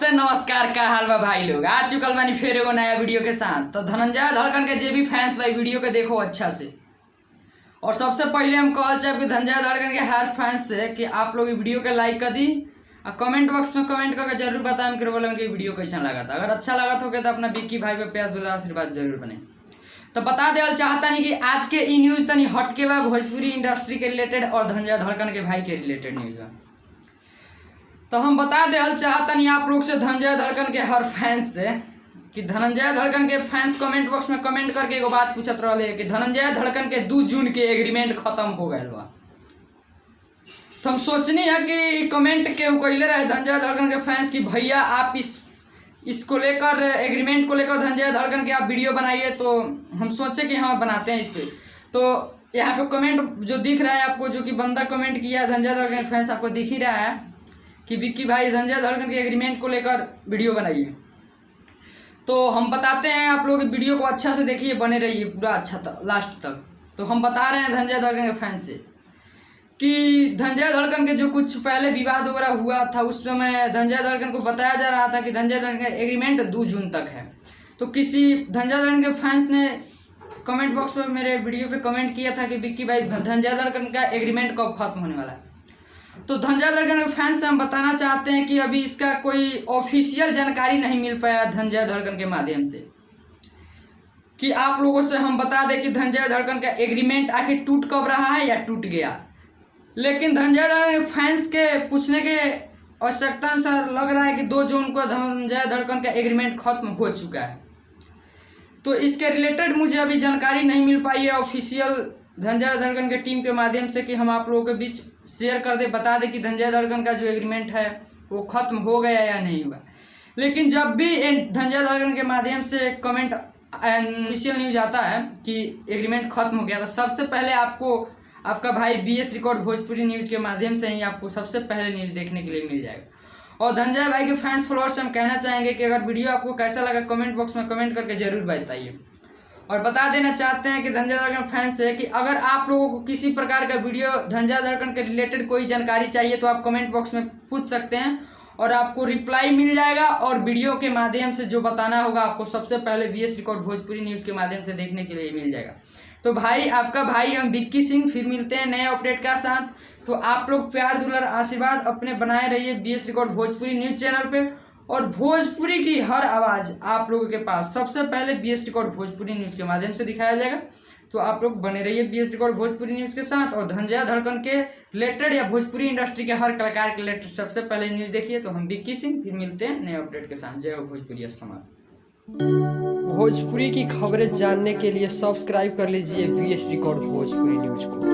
नमस्ते नमस्कार, का हाल बा भाई लोग। आ चुकल बानी फिर एगो नया वीडियो के साथ। तो धनंजय धड़कन के जे भी फैंस भाई वीडियो के देखो अच्छा से। और सबसे पहले हम कहल चाहे कि धनंजय धड़कन के हर फैंस से कि आप लोग वीडियो के लाइक कर दी और कमेंट बॉक्स में कमेंट करके जरूर बताएं कि बोले उनकी वीडियो कैसा लगा था। अगर अच्छा लगा तो क्या अपना बिक्की भाई पे प्यार दुलार आशीर्वाद जरूर बने। तो बता देना चाहता नहीं कि आज के ई न्यूज़ तनी हट के बा भोजपुरी इंडस्ट्री के रिलेटेड और धनंजय धड़कन के भाई के रिलेटेड न्यूज़ बा। तो हम बता देल चाहतनी आप लोग से धनंजय धड़कन के हर फैंस से कि धनंजय धड़कन के फैंस कमेंट बॉक्स में कमेंट करके एगो बात पूछत रहे कि धनंजय धड़कन के 2 जून के एग्रीमेंट खत्म हो गए बा। तो हम है कि कमेंट के कैले रहे धनंजय धड़कन के फैंस कि भैया आप इसको लेकर एग्रीमेंट को लेकर धनंजय धड़कन के आप वीडियो बनाइए। तो हम सोचे कि हाँ बनाते हैं इस पर। तो यहाँ पे कमेंट जो दिख रहा है आपको, जो कि बंदा कमेंट किया धनंजय धड़कन के फैंस, आपको दिख ही रहा है कि विक्की भाई धनंजय धड़कन के एग्रीमेंट को लेकर वीडियो बनाइए। तो हम बताते हैं आप लोग वीडियो को अच्छा से देखिए, बने रहिए पूरा अच्छा तक लास्ट तक। तो हम बता रहे हैं धनंजय धड़कन के फैंस से कि धनंजय धड़कन के जो कुछ पहले विवाद वगैरह हुआ था उस समय धनंजय धड़कन को बताया जा रहा था कि धनंजय धड़कन का एग्रीमेंट 2 जून तक है। तो किसी धनंजय धड़कन के फैंस ने कमेंट बॉक्स में मेरे वीडियो पे कमेंट किया था कि विक्की भाई धनंजय धड़कन का एग्रीमेंट कब खत्म होने वाला है। तो धनंजय धड़कन के फैंस से हम बताना चाहते हैं कि अभी इसका कोई ऑफिशियल जानकारी नहीं मिल पाया धनंजय धड़कन के माध्यम से कि आप लोगों से हम बता दें कि धनंजय धड़कन का एग्रीमेंट आखिर टूट कब रहा है या टूट गया। लेकिन धनंजय धड़कन के फैंस के पूछने के आवश्यकता अनुसार लग रहा है कि 2 जून को धनंजय धड़कन का एग्रीमेंट खत्म हो चुका है। तो इसके रिलेटेड मुझे अभी जानकारी नहीं मिल पाई है ऑफिशियल धनंजय धड़कन के टीम के माध्यम से कि हम आप लोगों के बीच शेयर कर दे, बता दें कि धनंजय धड़कन का जो एग्रीमेंट है वो खत्म हो गया या नहीं हुआ। लेकिन जब भी धनंजय धड़कन के माध्यम से कमेंट ऑफिशियल न्यूज आता है कि एग्रीमेंट खत्म हो गया, तो सबसे पहले आपको आपका भाई BS रिकॉर्ड भोजपुरी न्यूज़ के माध्यम से ही आपको सबसे पहले न्यूज़ देखने के लिए मिल जाएगा। और धनंजय भाई के फैंस फॉलोअर्स से हम कहना चाहेंगे कि अगर वीडियो आपको कैसा लगा कमेंट बॉक्स में कमेंट करके जरूर बताइए। और बता देना चाहते हैं कि धनंजय धड़कन फैंस है कि अगर आप लोगों को किसी प्रकार का वीडियो धनंजय धड़कन के रिलेटेड कोई जानकारी चाहिए तो आप कमेंट बॉक्स में पूछ सकते हैं और आपको रिप्लाई मिल जाएगा। और वीडियो के माध्यम से जो बताना होगा आपको सबसे पहले BS रिकॉर्ड भोजपुरी न्यूज़ के माध्यम से देखने के लिए मिल जाएगा। तो भाई आपका भाई हम विक्की सिंह फिर मिलते हैं नए अपडेट का साथ। तो आप लोग प्यार दुलार आशीर्वाद अपने बनाए रहिए BS record Bhojpuri news channel पे। और भोजपुरी की हर आवाज़ आप लोगों के पास सबसे पहले BS रिकॉर्ड भोजपुरी न्यूज़ के माध्यम से दिखाया जाएगा। तो आप लोग बने रहिए BS रिकॉर्ड भोजपुरी न्यूज़ के साथ। और धनंजय धड़कन के रिलेटेड या भोजपुरी इंडस्ट्री के हर कलाकार के रिलेटेड सबसे पहले न्यूज़ देखिए। तो हम विक्की सिंह फिर मिलते हैं नए अपडेट के साथ। जय हो भोजपुरी समाज। भोजपुरी की खबरें जानने के लिए सब्सक्राइब कर लीजिए BS रिकॉर्ड भोजपुरी न्यूज़ को।